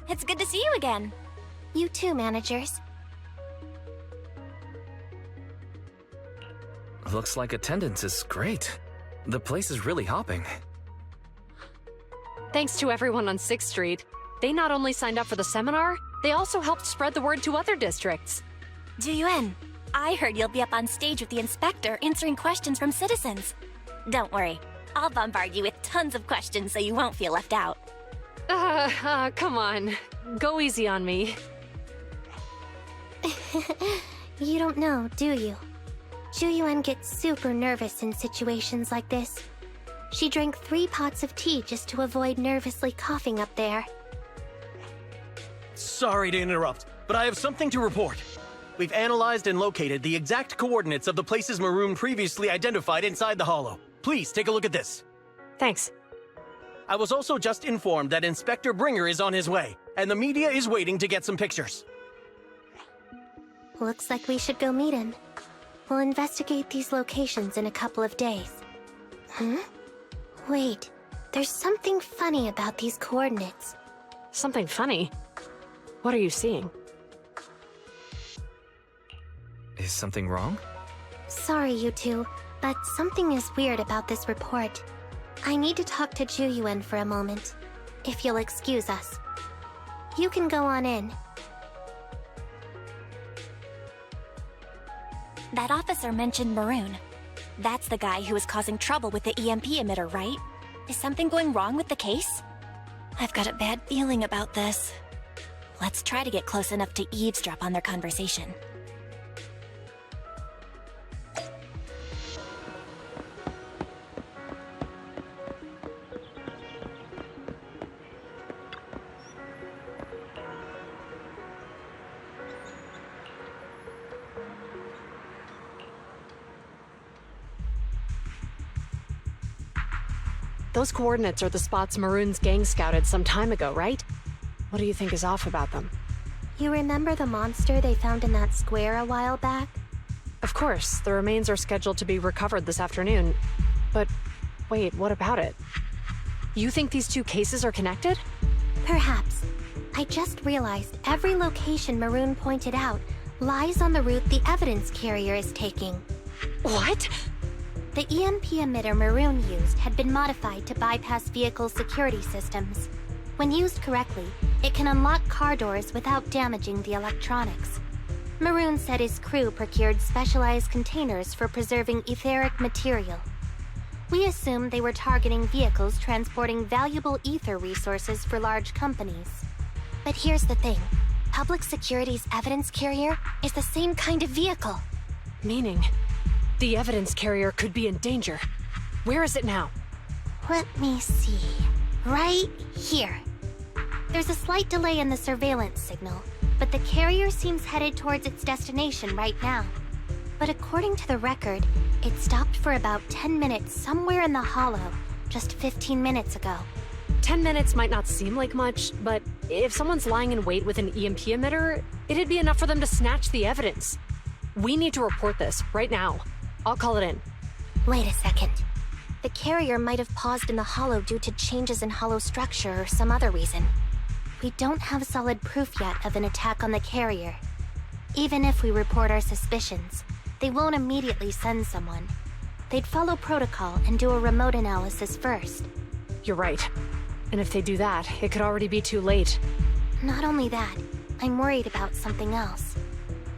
It's good to see you again. You too, managers. Looks like attendance is great. The place is really hopping. Thanks to everyone on 6th Street. They not only signed up for the seminar, they also helped spread the word to other districts. Juyuan, I heard you'll be up on stage with the inspector answering questions from citizens. Don't worry, I'll bombard you with tons of questions so you won't feel left out. Come on. Go easy on me. You don't know, do you? Juyuan gets super nervous in situations like this. She drank 3 pots of tea just to avoid nervously coughing up there. Sorry to interrupt, but I have something to report. We've analyzed and located the exact coordinates of the places Maroon previously identified inside the hollow. Please take a look at this. Thanks. I was also just informed that Inspector Bringer is on his way, and the media is waiting to get some pictures. Looks like we should go meet him. We'll investigate these locations in a couple of days. Wait, there's something funny about these coordinates. Something funny? What are you seeing? Is something wrong? Sorry, you two, but something is weird about this report. I need to talk to Juyuan for a moment, if you'll excuse us. You can go on in. That officer mentioned Maroon. That's the guy who was causing trouble with the EMP emitter, right? Is something going wrong with the case? I've got a bad feeling about this. Let's try to get close enough to eavesdrop on their conversation. Those coordinates are the spots Maroon's gang scouted some time ago, right? What do you think is off about them? You remember the monster they found in that square a while back? Of course, the remains are scheduled to be recovered this afternoon. But wait, what about it? You think these 2 cases are connected? Perhaps. I just realized every location Maroon pointed out lies on the route the evidence carrier is taking. What? The EMP emitter Maroon used had been modified to bypass vehicle security systems. When used correctly, it can unlock car doors without damaging the electronics. Maroon said his crew procured specialized containers for preserving etheric material. We assumed they were targeting vehicles transporting valuable ether resources for large companies. But here's the thing. Public Security's evidence carrier is the same kind of vehicle. Meaning, the evidence carrier could be in danger. Where is it now? Let me see. Right here. There's a slight delay in the surveillance signal, but the carrier seems headed towards its destination right now. But according to the record, it stopped for about 10 minutes somewhere in the hollow, just 15 minutes ago. 10 minutes might not seem like much, but if someone's lying in wait with an EMP emitter, it'd be enough for them to snatch the evidence. We need to report this right now. I'll call it in. Wait a second. The carrier might have paused in the hollow due to changes in hollow structure or some other reason. We don't have solid proof yet of an attack on the carrier. Even if we report our suspicions, they won't immediately send someone. They'd follow protocol and do a remote analysis first. You're right. And if they do that, it could already be too late. Not only that, I'm worried about something else.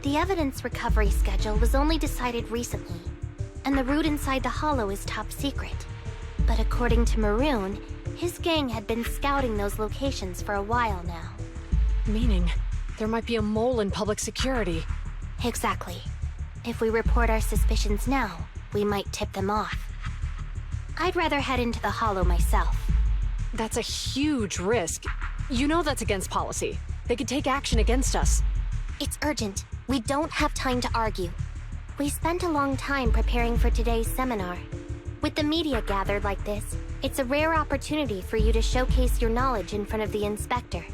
The evidence recovery schedule was only decided recently, and the route inside the hollow is top secret. But according to Maroon, his gang had been scouting those locations for a while now. Meaning, there might be a mole in public security. Exactly. If we report our suspicions now, we might tip them off. I'd rather head into the hollow myself. That's a huge risk. You know that's against policy. They could take action against us. It's urgent. We don't have time to argue. We spent a long time preparing for today's seminar. With the media gathered like this, it's a rare opportunity for you to showcase your knowledge in front of the inspector.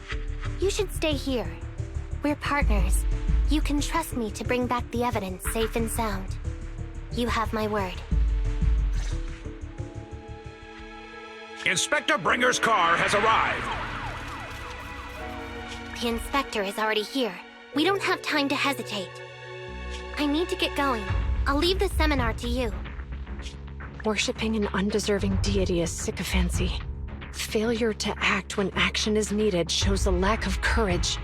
You should stay here. We're partners. You can trust me to bring back the evidence safe and sound. You have my word. Inspector Bringer's car has arrived. The inspector is already here. We don't have time to hesitate. I need to get going. I'll leave the seminar to you. Worshipping an undeserving deity is sycophancy. Failure to act when action is needed shows a lack of courage.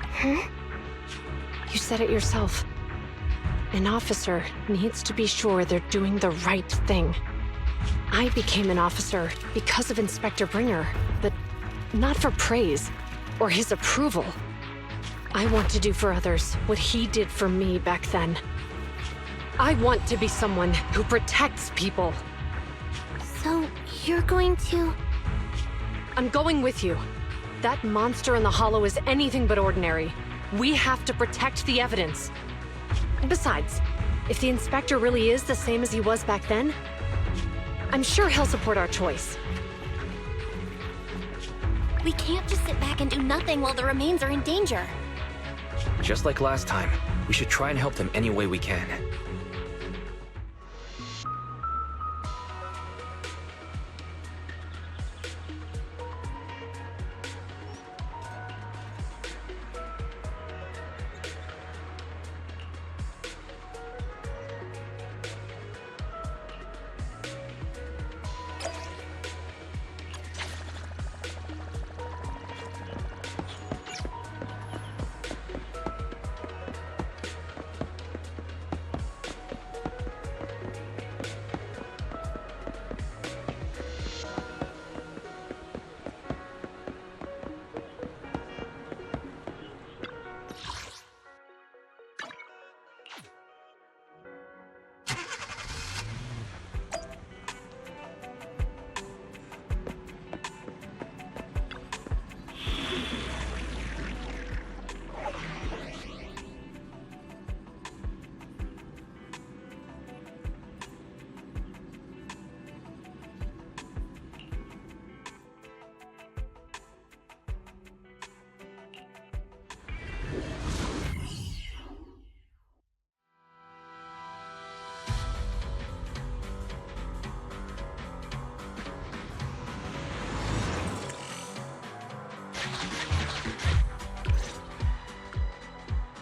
Huh? You said it yourself. An officer needs to be sure they're doing the right thing. I became an officer because of Inspector Bringer, but not for praise or his approval. I want to do for others what he did for me back then. I want to be someone who protects people. So, you're going to... I'm going with you. That monster in the hollow is anything but ordinary. We have to protect the evidence. Besides, if the inspector really is the same as he was back then, I'm sure he'll support our choice. We can't just sit back and do nothing while the remains are in danger. Just like last time, we should try and help them any way we can.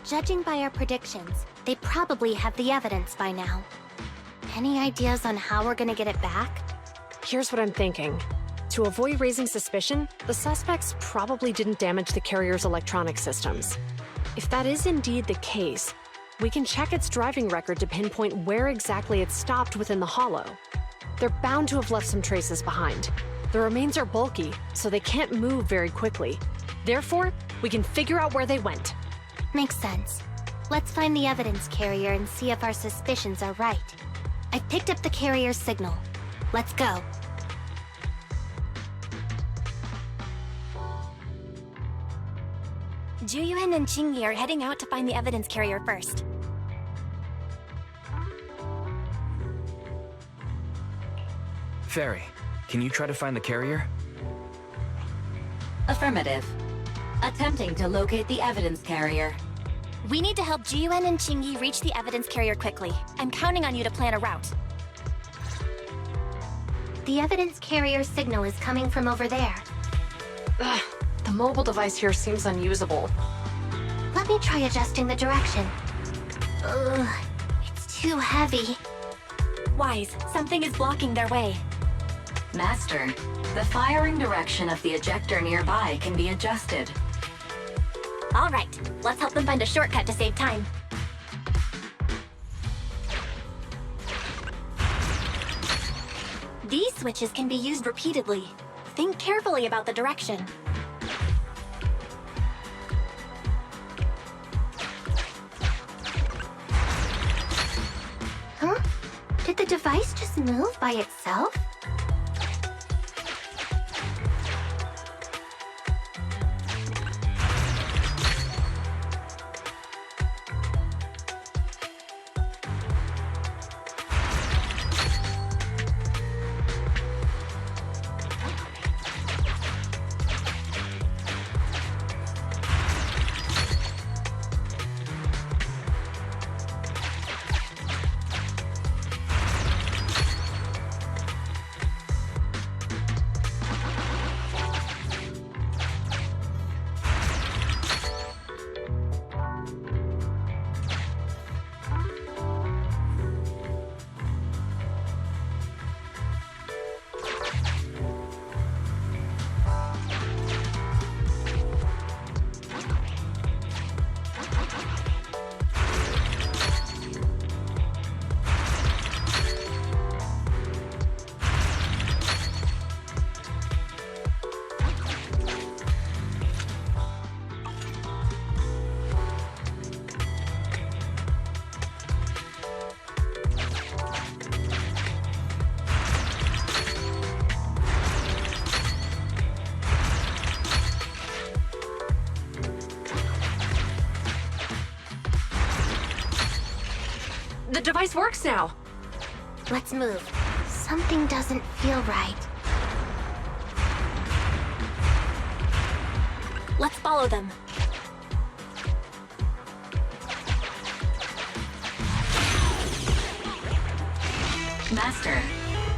Judging by our predictions, they probably have the evidence by now. Any ideas on how we're gonna get it back? Here's what I'm thinking. To avoid raising suspicion, the suspects probably didn't damage the carrier's electronic systems. If that is indeed the case, we can check its driving record to pinpoint where exactly it stopped within the hollow. They're bound to have left some traces behind. The remains are bulky, so they can't move very quickly. Therefore, we can figure out where they went. Makes sense. Let's find the evidence carrier and see if our suspicions are right. I've picked up the carrier's signal. Let's go. Juyuan and Qingyi are heading out to find the evidence carrier first. Fairy, can you try to find the carrier? Affirmative. Attempting to locate the evidence carrier. We need to help Jiyuan and Qingyi reach the evidence carrier quickly. I'm counting on you to plan a route. The evidence carrier signal is coming from over there. Ugh, the mobile device here seems unusable. Let me try adjusting the direction. Ugh, it's too heavy. Wise, something is blocking their way. Master, the firing direction of the ejector nearby can be adjusted. All right, let's help them find a shortcut to save time. These switches can be used repeatedly. Think carefully about the direction. Huh? Did the device just move by itself? device works now. Let's move. Something doesn't feel right. Let's follow them. Master,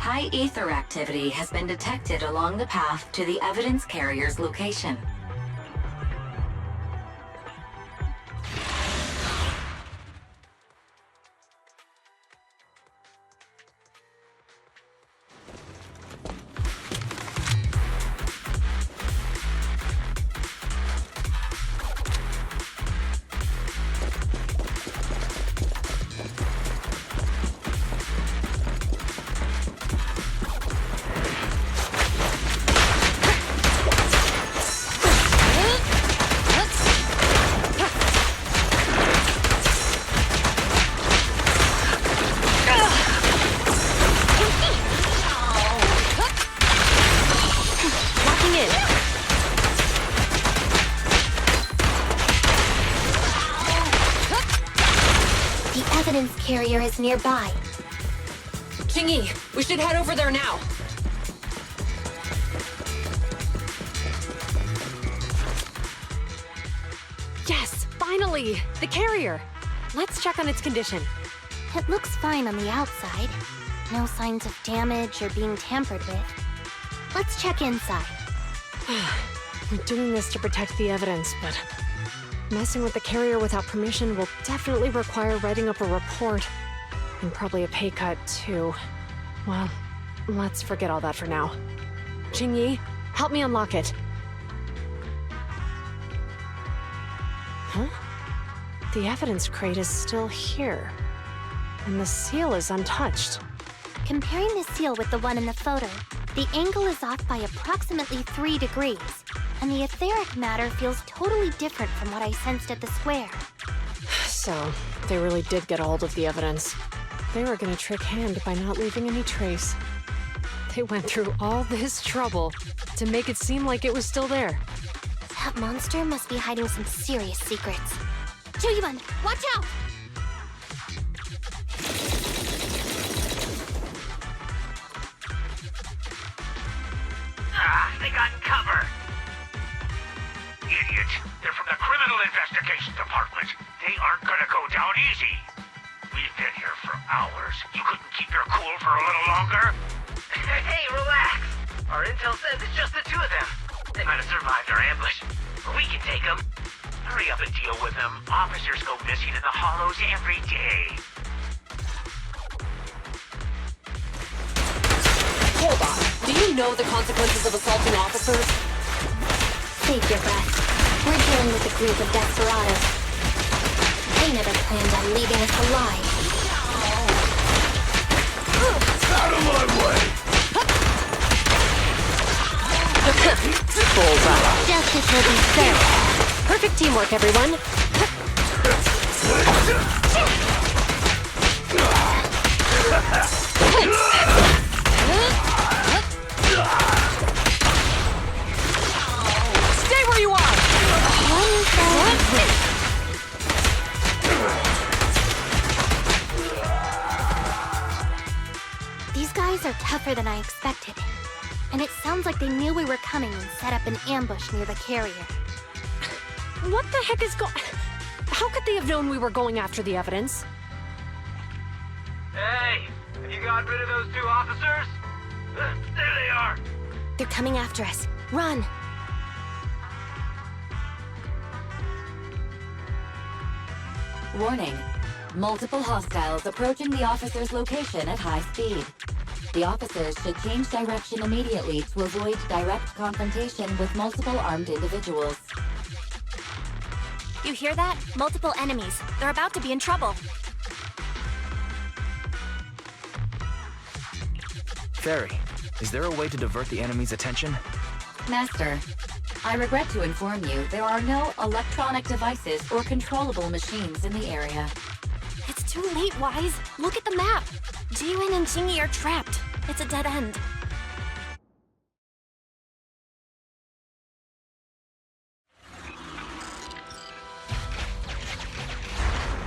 high ether activity has been detected along the path to the evidence carrier's location. Carrier is nearby. Jingyi, we should head over there now. Yes, finally! The carrier! Let's check on its condition. It looks fine on the outside. No signs of damage or being tampered with. Let's check inside. We're doing this to protect the evidence, but messing with the carrier without permission will definitely require writing up a report. And probably a pay cut, too. Well, let's forget all that for now. Jingyi, help me unlock it. Huh? The evidence crate is still here. And the seal is untouched. Comparing the seal with the one in the photo, the angle is off by approximately 3 degrees. And the etheric matter feels totally different from what I sensed at the square. So, they really did get a hold of the evidence. They were gonna trick Hand by not leaving any trace. They went through all this trouble to make it seem like it was still there. That monster must be hiding some serious secrets. Juyuan, watch out! They got cover. Idiots. They're from the Criminal Investigation Department. They aren't gonna go down easy. We've been here for hours. You couldn't keep your cool for a little longer? Hey, relax. Our intel says it's just the two of them. They might have survived our ambush. But we can take them. Hurry up and deal with them. Officers go missing in the hollows every day. Hold on. Do you know the consequences of assaulting officers? Save your breath. We're dealing with a group of desperados. They never planned on leaving us alive. Out of my way! Justice will be served. Perfect teamwork, everyone. Stay where you are! These guys are tougher than I expected. And it sounds like they knew we were coming and set up an ambush near the carrier. What the heck is How could they have known we were going after the evidence? Hey, have you got rid of those two officers? There they are. They're coming after us. Run! Warning. Multiple hostiles approaching the officer's location at high speed. The officers should change direction immediately to avoid direct confrontation with multiple armed individuals. You hear that? Multiple enemies. They're about to be in trouble. Fairy, is there a way to divert the enemy's attention? Master, I regret to inform you there are no electronic devices or controllable machines in the area. It's too late, Wise. Look at the map. Jiyun and Jingyi are trapped. It's a dead end.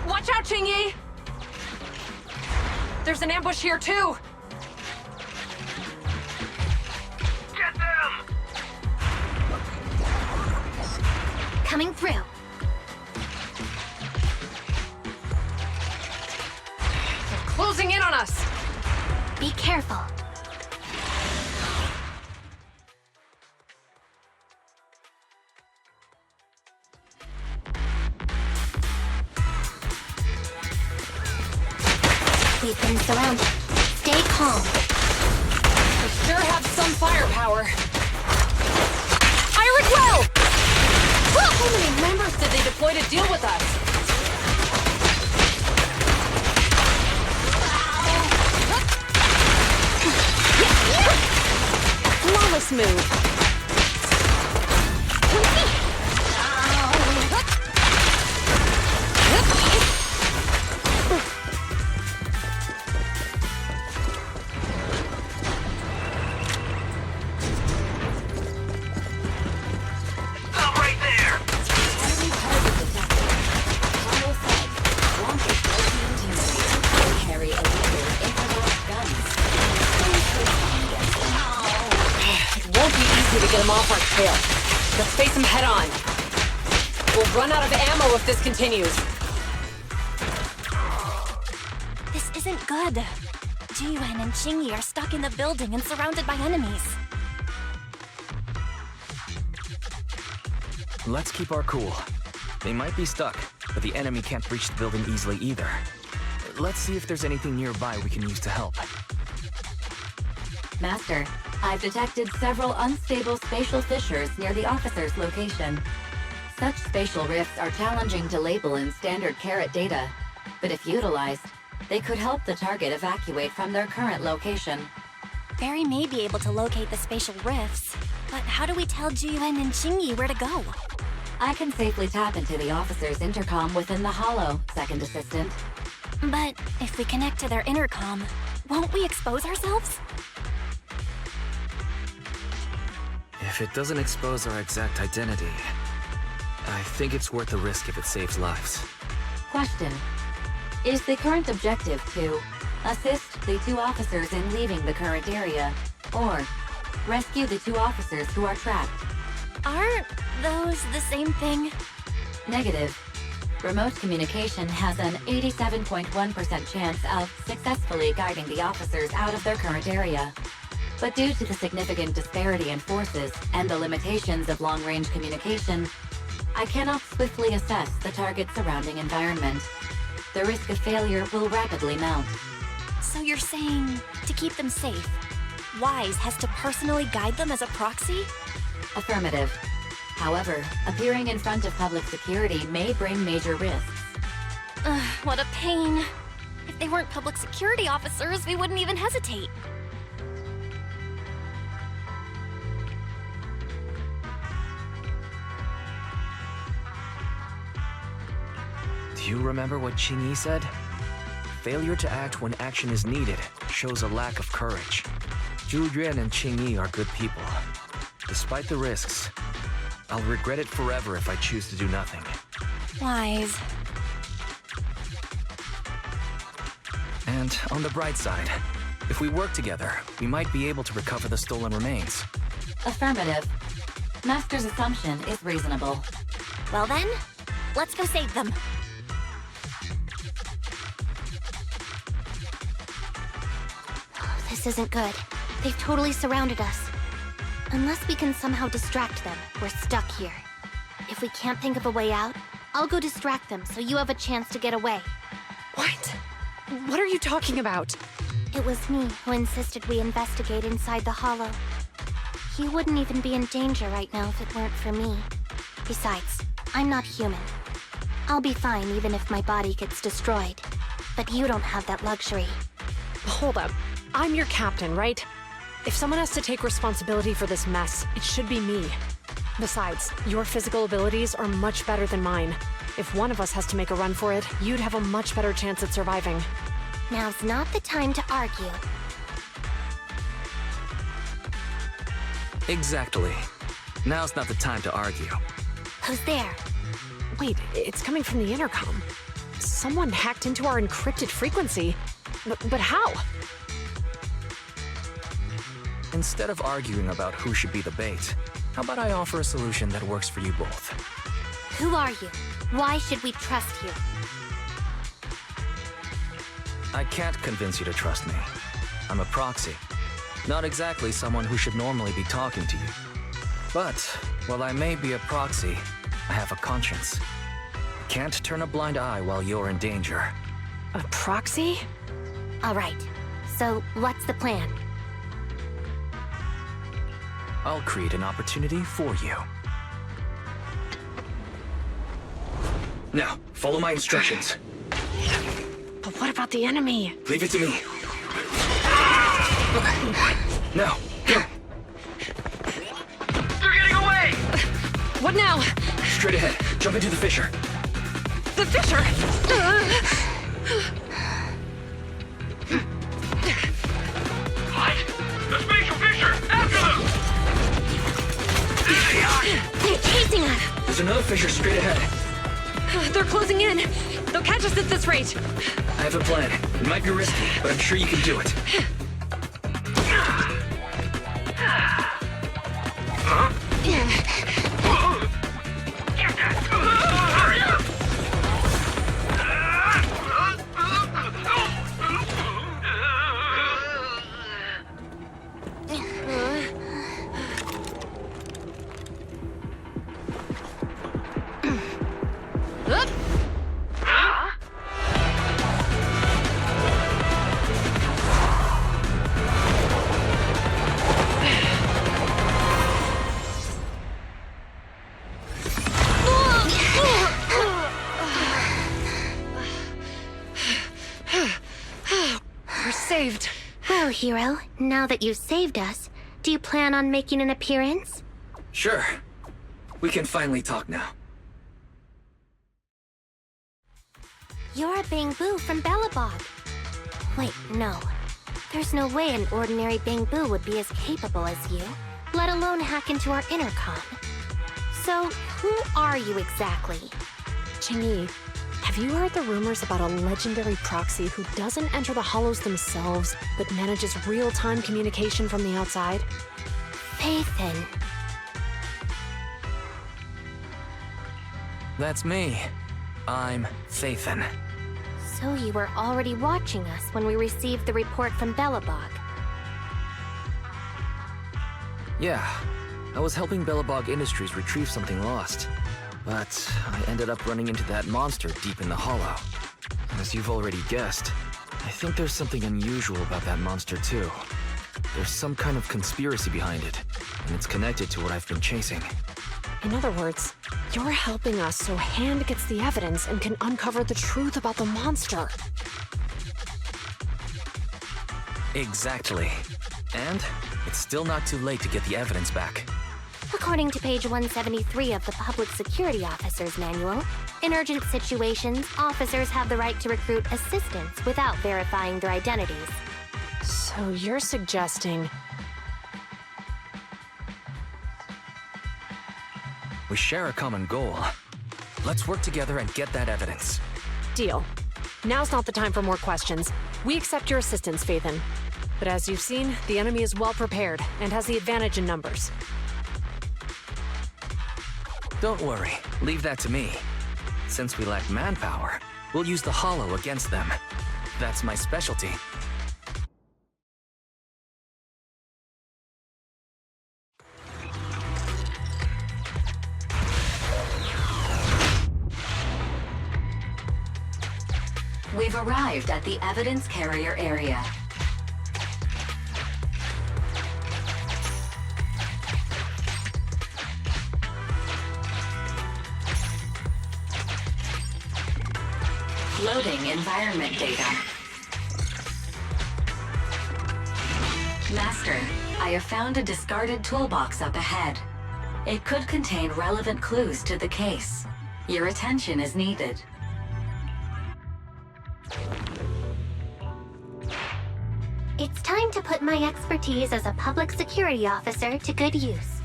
Watch out, Jingyi! There's an ambush here, too! Get them! Coming through. They're closing in on us! Be careful. We've been surrounded. Stay calm. They sure have some firepower. Fire it well! How many members did they deploy to deal with us? Flawless move. Stop right there! Enemy target detected. Final sight. Launchers likely intimidated. Carry illegal infrared guns. It won't be easy to get them off our trail. Let's face them head on. We'll run out of ammo if this continues. This isn't good. Jiyuan and Qingyi are stuck in the building and surrounded by enemies. Let's keep our cool. They might be stuck, but the enemy can't breach the building easily either. Let's see if there's anything nearby we can use to help. Master, I've detected several unstable spatial fissures near the officer's location. Such spatial rifts are challenging to label in standard carat data, but if utilized, they could help the target evacuate from their current location. Barry may be able to locate the spatial rifts, but how do we tell Jiyuan and Qingyi where to go? I can safely tap into the officer's intercom within the hollow, second assistant. But if we connect to their intercom, won't we expose ourselves? If it doesn't expose our exact identity, I think it's worth the risk if it saves lives. Question. Is the current objective to assist the two officers in leaving the current area, or rescue the two officers who are trapped? Aren't those the same thing? Negative. Remote communication has an 87.1% chance of successfully guiding the officers out of their current area. But due to the significant disparity in forces and the limitations of long-range communication, I cannot swiftly assess the target's surrounding environment. The risk of failure will rapidly mount. So you're saying to keep them safe, Wise has to personally guide them as a proxy? Affirmative. However, appearing in front of public security may bring major risks. Ugh, what a pain. If they weren't public security officers, we wouldn't even hesitate. Do you remember what Qingyi said? Failure to act when action is needed shows a lack of courage. Zhu Yuan and Qingyi are good people. Despite the risks, I'll regret it forever if I choose to do nothing. Wise. And on the bright side, if we work together, we might be able to recover the stolen remains. Affirmative. Master's assumption is reasonable. Well then, let's go save them. This isn't good. They've totally surrounded us. Unless we can somehow distract them, we're stuck here. If we can't think of a way out, I'll go distract them so you have a chance to get away. What? What are you talking about? It was me who insisted we investigate inside the hollow. You wouldn't even be in danger right now if it weren't for me. Besides, I'm not human. I'll be fine even if my body gets destroyed. But you don't have that luxury. Hold up. I'm your captain, right? If someone has to take responsibility for this mess, it should be me. Besides, your physical abilities are much better than mine. If one of us has to make a run for it, you'd have a much better chance at surviving. Now's not the time to argue. Exactly. Now's not the time to argue. Who's there? Wait, it's coming from the intercom. Someone hacked into our encrypted frequency. But how? Instead of arguing about who should be the bait, how about I offer a solution that works for you both? Who are you? Why should we trust you? I can't convince you to trust me. I'm a proxy. Not exactly someone who should normally be talking to you. But, while I may be a proxy, I have a conscience. I can't turn a blind eye while you're in danger. A proxy? All right. So, what's the plan? I'll create an opportunity for you. Now, follow my instructions. But what about the enemy? Leave it to me. Now, go. They're getting away! What now? Straight ahead. Jump into the fissure. The fissure! What? The spatial fissure! After them! There they are! They're chasing us! There's another fissure straight ahead. They're closing in. They'll catch us at this rate. I have a plan. It might be risky, but I'm sure you can do it. Get that! Hurry up! We're saved. Well, hero, now that you've saved us, do you plan on making an appearance? Sure. We can finally talk now. You're a Bangbu from Belobog. Wait, no. There's no way an ordinary Bangbu would be as capable as you, let alone hack into our intercom. So, who are you exactly? Qingyi, have you heard the rumors about a legendary proxy who doesn't enter the hollows themselves, but manages real-time communication from the outside? Faithin. That's me. I'm Faithin. So you were already watching us when we received the report from Belobog. Yeah, I was helping Belobog Industries retrieve something lost. But I ended up running into that monster deep in the hollow. As you've already guessed, I think there's something unusual about that monster too. There's some kind of conspiracy behind it, and it's connected to what I've been chasing. In other words, you're helping us so Hand gets the evidence and can uncover the truth about the monster. Exactly. And it's still not too late to get the evidence back. According to page 173 of the Public Security Officer's Manual, in urgent situations, officers have the right to recruit assistants without verifying their identities. So you're suggesting... We share a common goal. Let's work together and get that evidence. Deal. Now's not the time for more questions. We accept your assistance, Faithin. But as you've seen, the enemy is well prepared and has the advantage in numbers. Don't worry, leave that to me. Since we lack manpower, we'll use the hollow against them. That's my specialty. We've arrived at the evidence carrier area. Loading environment data. Master, I have found a discarded toolbox up ahead. It could contain relevant clues to the case. Your attention is needed. It's time to put my expertise as a public security officer to good use.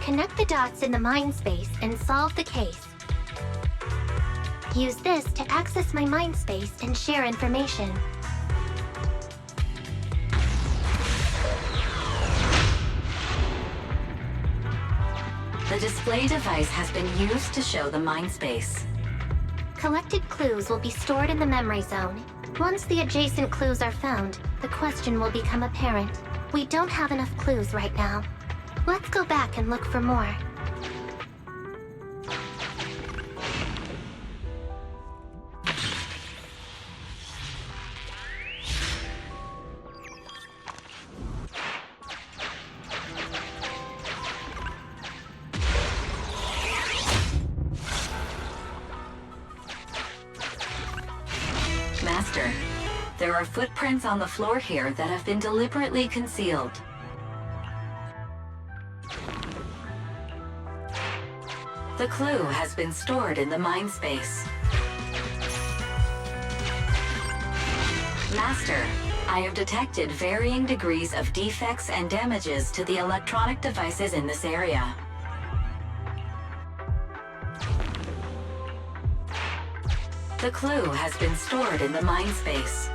Connect the dots in the mind space and solve the case. Use this to access my mind space and share information. The display device has been used to show the mind space. Collected clues will be stored in the memory zone. Once the adjacent clues are found, the question will become apparent. We don't have enough clues right now. Let's go back and look for more. Master, there are footprints on the floor here that have been deliberately concealed. The clue has been stored in the mind space. Master, I have detected varying degrees of defects and damages to the electronic devices in this area. The clue has been stored in the mind space.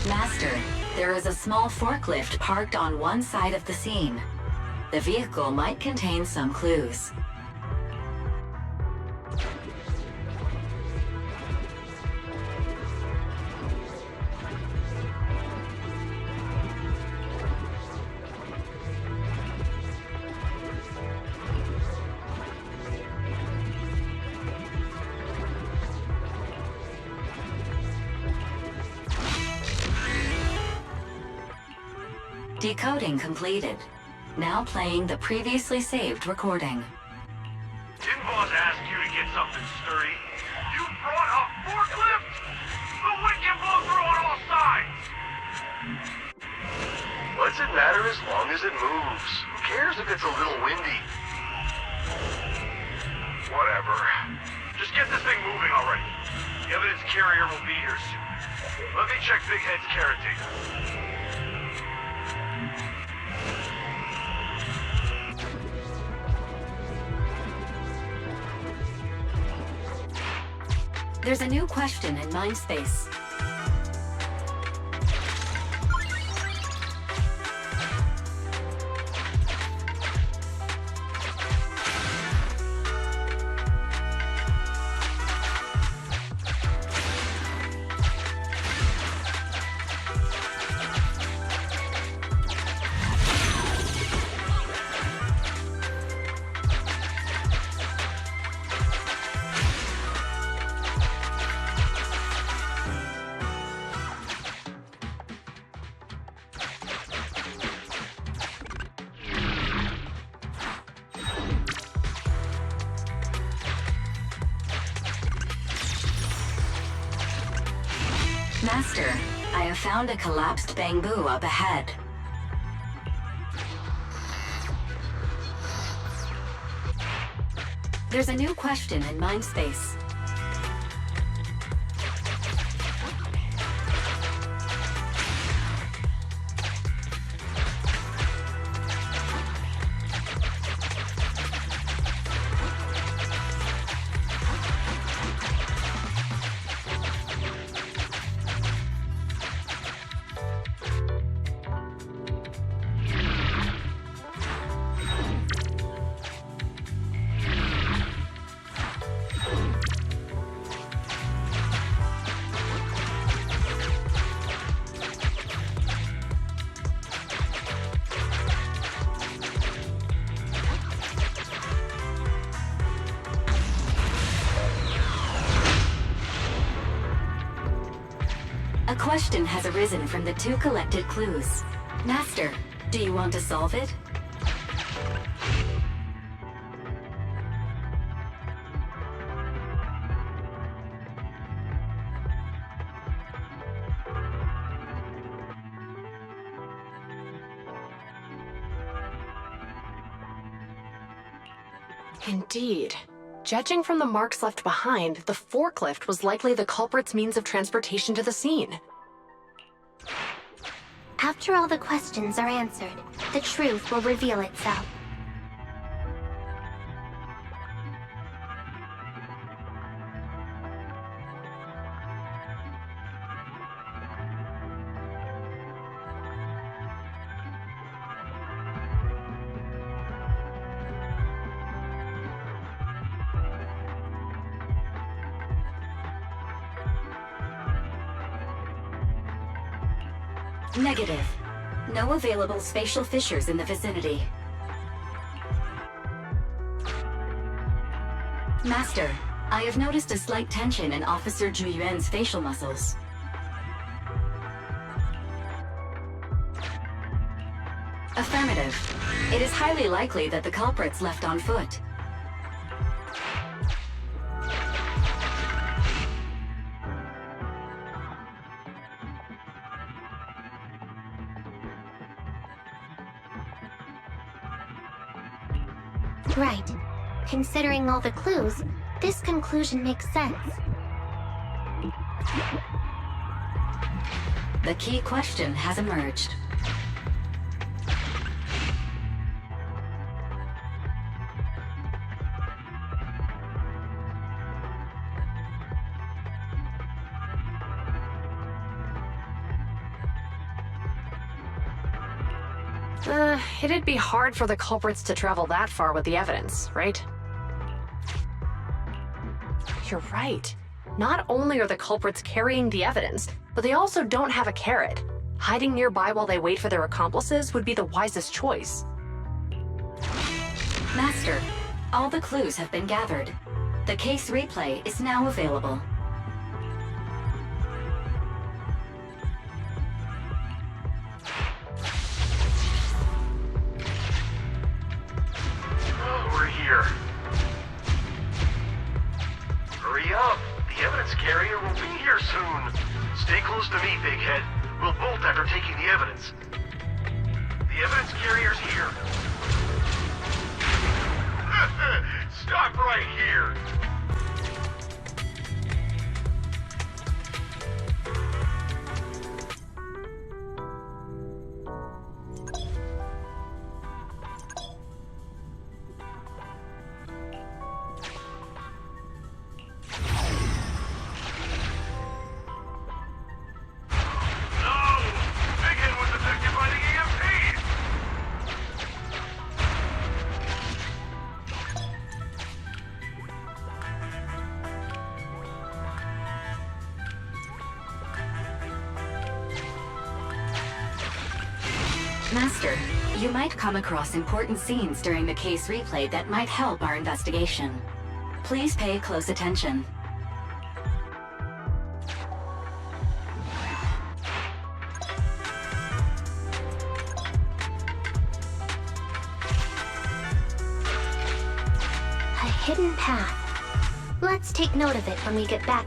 Master, there is a small forklift parked on one side of the scene. The vehicle might contain some clues. Decoding completed. Now playing the previously saved recording. Didn't boss ask you to get something sturdy? You brought a forklift? The wind can blow through on all sides! What's it matter as long as it moves? Who cares if it's a little windy? Whatever. Just get this thing moving already. The evidence carrier will be here soon. Let me check Big Head's caretaker. There's a new question in mind space. Master, I have found a collapsed bamboo up ahead. There's a new question in mind space. A question has arisen from the two collected clues. Master, do you want to solve it? Indeed. Judging from the marks left behind, the forklift was likely the culprit's means of transportation to the scene. After all the questions are answered, the truth will reveal itself. Negative. No available spatial fissures in the vicinity. Master, I have noticed a slight tension in Officer Zhu Yuan's facial muscles. Affirmative. It is highly likely that the culprit's left on foot. Right. Considering all the clues, this conclusion makes sense. The key question has emerged. It'd be hard for the culprits to travel that far with the evidence, right? You're right. Not only are the culprits carrying the evidence, but they also don't have a carrot. Hiding nearby while they wait for their accomplices would be the wisest choice. Master, all the clues have been gathered. The case replay is now available. We're here. Hurry up. The evidence carrier will be here soon. Stay close to me, Bighead. We'll bolt after taking the evidence. The evidence carrier's here. Stop right here. Master, you might come across important scenes during the case replay that might help our investigation. Please pay close attention. A hidden path. Let's take note of it when we get back.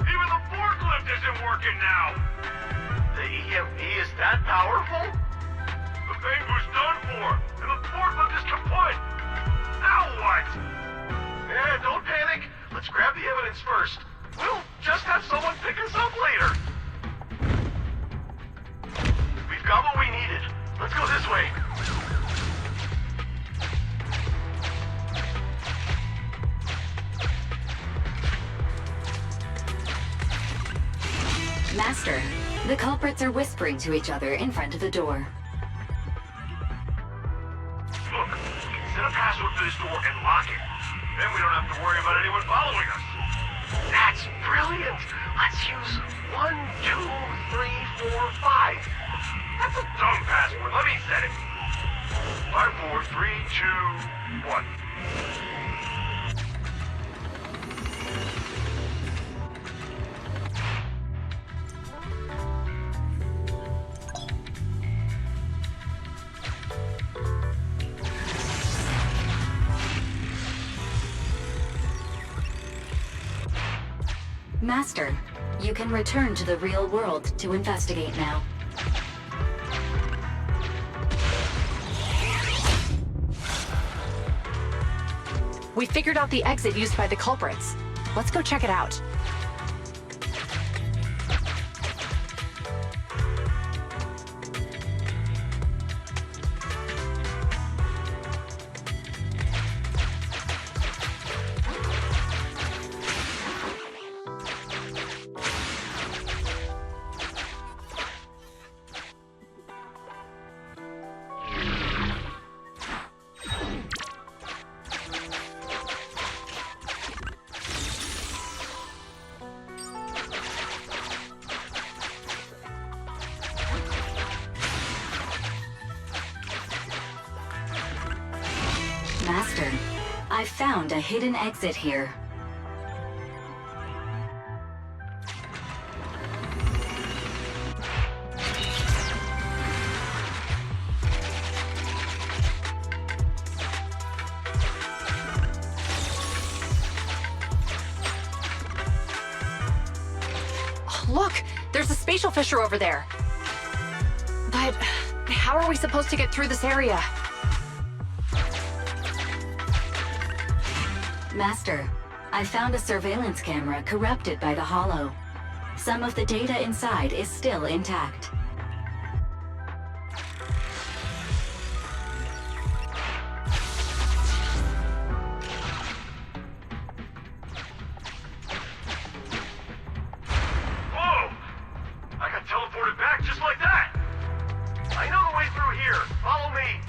Even the forklift isn't working now. The EMP is that powerful? The thing was done for, and the forklift is kaput. Now what? Yeah, don't panic. Let's grab the evidence first. We'll just have someone pick us up later. We've got what we needed. Let's go this way. Master, the culprits are whispering to each other in front of the door. Look, we can set a password for this door and lock it. Then we don't have to worry about anyone following us. That's brilliant. Let's use 1, 2, 3, 4, 5. That's a dumb password. Let me set it. 5, 4, 3, 2, 1. Master, you can return to the real world to investigate now. We figured out the exit used by the culprits. Let's go check it out. Master, I found a hidden exit here. Look, there's a spatial fissure over there. But how are we supposed to get through this area? Master, I found a surveillance camera corrupted by the hollow. Some of the data inside is still intact. Whoa! I got teleported back just like that! I know the way through here. Follow me.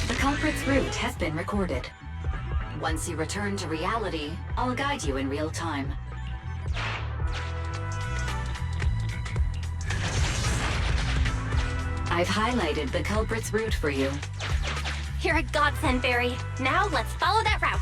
The culprit's route has been recorded. Once you return to reality, I'll guide you in real time. I've highlighted the culprit's route for you. You're a godsend, Barry. Now let's follow that route.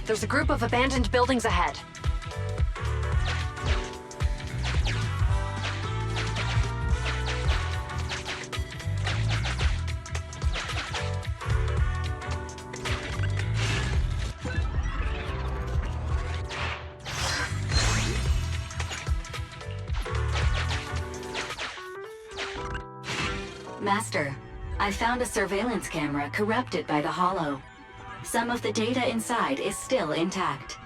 There's a group of abandoned buildings ahead. Master, I found a surveillance camera corrupted by the hollow. Some of the data inside is still intact.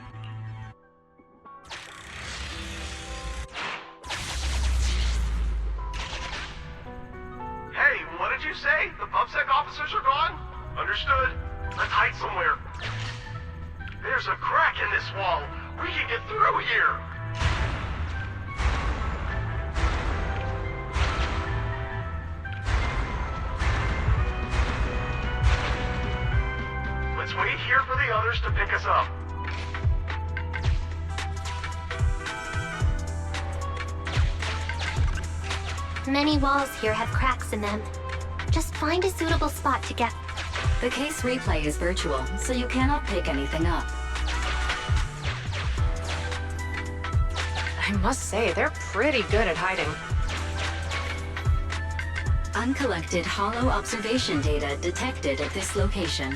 Hey, what did you say? The PubSec officers are gone? Understood. Let's hide somewhere. There's a crack in this wall. We can get through here. Let's wait here for the others to pick us up. Many walls here have cracks in them. Just find a suitable spot to get. The case replay is virtual, so you cannot pick anything up. I must say, they're pretty good at hiding. Uncollected hollow observation data detected at this location.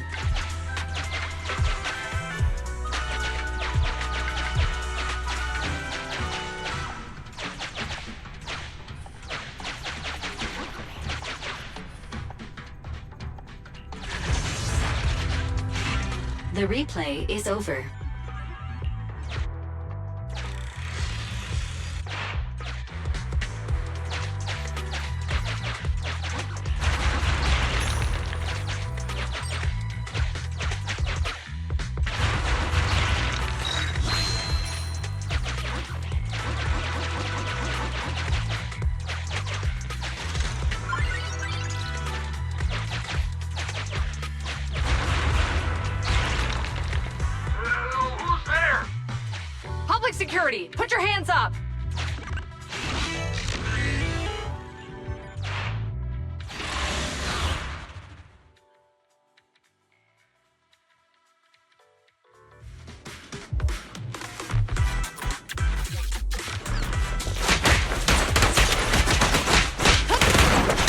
The replay is over. security! Put your hands up!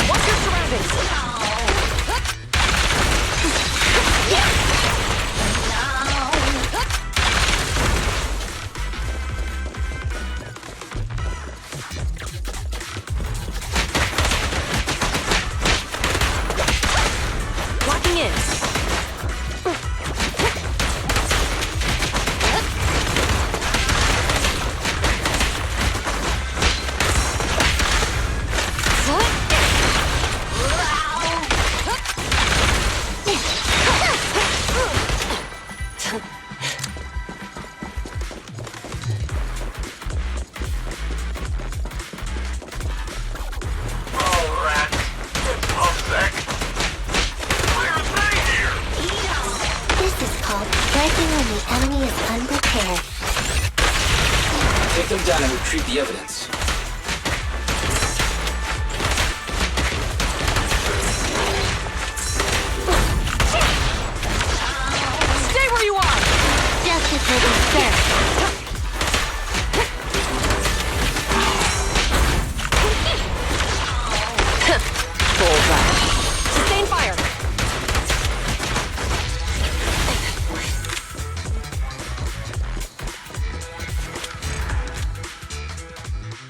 Watch your surroundings! Locking in. Oh, rats. A sec. Where's they here? This is called striking when the enemy is unprepared. Take them down and retrieve the evidence. Stay where you are! Justice will be served. Bullseye. Sustain fire!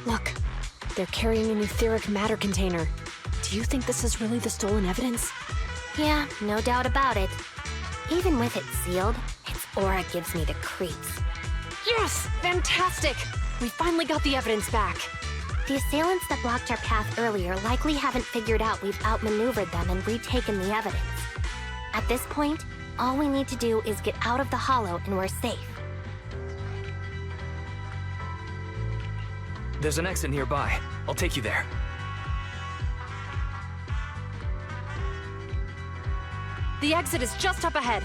Look, they're carrying an etheric matter container. Do you think this is really the stolen evidence? Yeah, no doubt about it. Even with it sealed, its aura gives me the creeps. Yes! Fantastic! We finally got the evidence back. The assailants that blocked our path earlier likely haven't figured out we've outmaneuvered them and retaken the evidence. At this point, all we need to do is get out of the hollow and we're safe. There's an exit nearby. I'll take you there. The exit is just up ahead.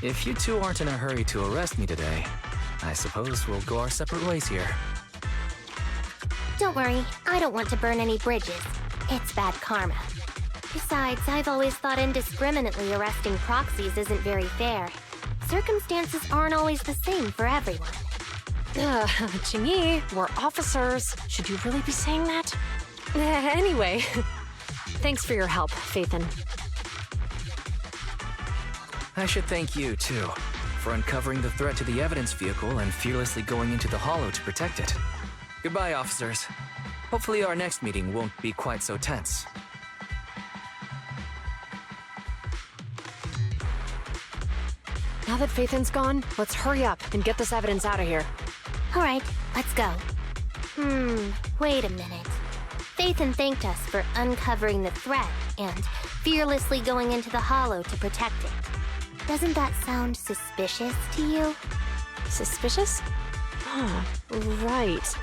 If you two aren't in a hurry to arrest me today, I suppose we'll go our separate ways here. Don't worry, I don't want to burn any bridges. It's bad karma. Besides, I've always thought indiscriminately arresting proxies isn't very fair. Circumstances aren't always the same for everyone. Qingyi, we're officers. Should you really be saying that? Anyway, thanks for your help, Phaethon. I should thank you, too, for uncovering the threat to the evidence vehicle and fearlessly going into the hollow to protect it. Goodbye, officers. Hopefully our next meeting won't be quite so tense. Now that Phaethon's gone, let's hurry up and get this evidence out of here. All right, let's go. Wait a minute. Phaethon thanked us for uncovering the threat and fearlessly going into the hollow to protect it. Doesn't that sound suspicious to you? Suspicious? Ah, right.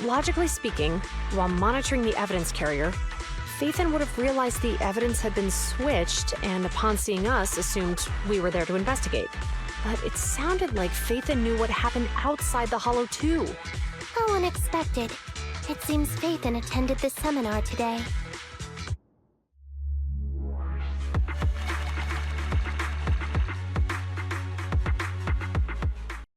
Logically speaking, while monitoring the evidence carrier, Phaethon would have realized the evidence had been switched and upon seeing us assumed we were there to investigate. But it sounded like Phaethon knew what happened outside the hollow too. How unexpected. It seems Phaethon attended the seminar today.